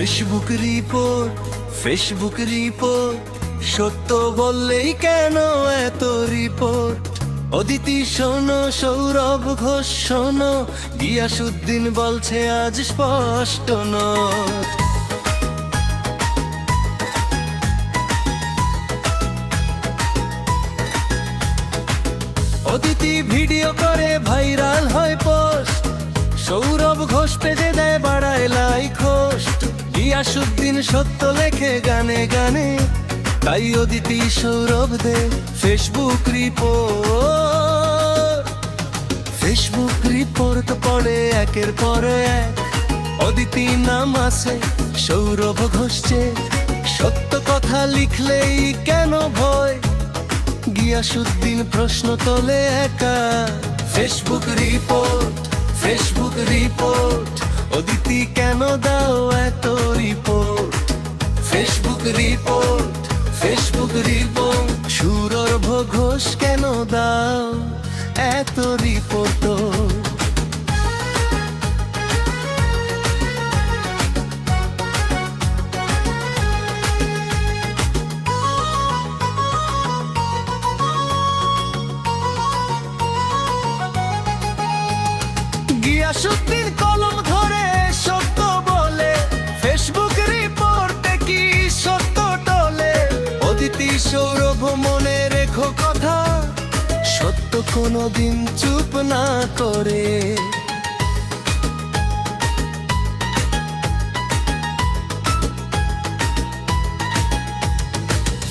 Facebook report সত্য বললেই কেন এত রিপোর্ট? অদিতি শোনো, সৌরভ ঘোষ শোনো, গিয়াসউদ্দিন বলছে আজ স্পষ্ট নোট। অদিতি ভিডিও করে ভাইরাল হয় পোস্ট, সৌরভ ঘোষ পেজে দেয় বাড়ায় লাইক হোস্ট, গিয়াসউদ্দিন সত্য লেখে গানে গানে, তাই অদিতি সৌরভ দে ফেসবুক রিপোর্ট পড়ে একের পর এক। অদিতি নাম আসে, সৌরভ ঘোষছে, সত্য কথা লিখলেই কেন ভয়? গিয়াসউদ্দিন প্রশ্ন তোলে একা। ফেসবুক রিপোর্ট অদিতি কেন দাও এত report? Facebook report Sourav Ghosh কেন দাও এত রিপোর্ট? গিয়াসউদ্দিন কলম ধরে সত্য বলে, ফেসবুক রিপোর্টে কি সত্য টলে? অদিতি সৌরভ মনে রেখো কথা, সত্য কোনোদিন চুপ না করে।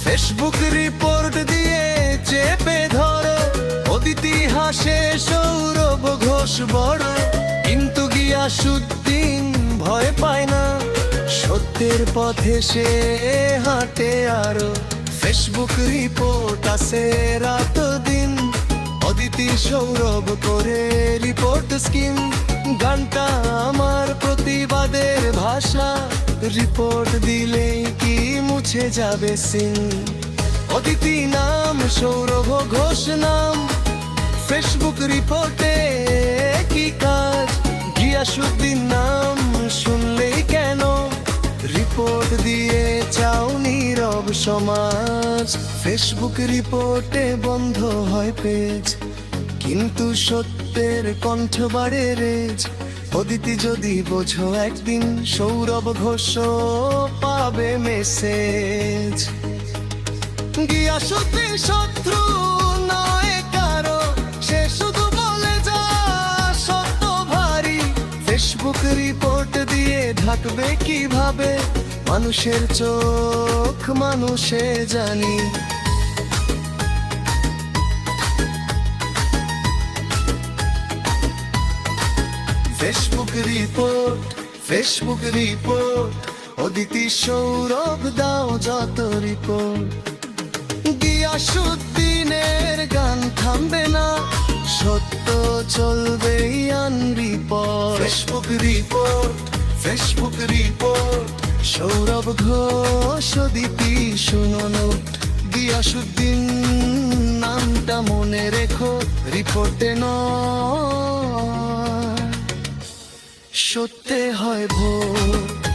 ফেসবুক রিপোর্ট দিয়ে চেপে ধরো, অদিতি হাসে, সৌরভ ঘোষ বড়, কিন্তু গিয়াসউদ্দিন ভয় পায় না, সত্যের পথে সে হাঁটে আরো। ফেসবুক রিপোর্ট আসে রাত দিন, অদিতি সৌরভ করে রিপোর্ট স্কিম। গানটা আমার প্রতিবাদের ভাষা, রিপোর্ট দিলে কি মুছে যাবে সিন? অদিতি নাম, সৌরভ ঘোষ নাম, ফেসবুক রিপোর্টে কি কাজ? গিয়াসউদ্দিন নাম শুনলেই কেন রিপোর্ট দিয়ে চাও নীরব সমাজ? ফেসবুক রিপোর্টে বন্ধ হয় পেজ, কিন্তু সত্যের কণ্ঠ বাড়ে রেজ। অদিতি যদি বোঝো একদিন, সৌরভ ঘোষ পাবে মেসেজ। গিয়াসউদ্দিন শত্রু নয় কারো, সে শুধু বলে যা সত্য ভারী। ফেসবুক রিপোর্ট দিয়ে ঢাকবে কিভাবে মানুষের চোখ? মানুষে জানি। ফেসবুক রিপোর্ট অদিতি সৌরভ দাও যত রিপোর্ট। গিয়াসউদ্দিনের গান থামবে না, সত্য চলবে আনরিপোর্ট। ফেসবুক রিপোর্ট সৌরভ ঘোষ অদিতি শুনো নোট। গিয়াসউদ্দিন নামটা মনে রেখো, রিপোর্টে নয় সত্যে হয় ভোট।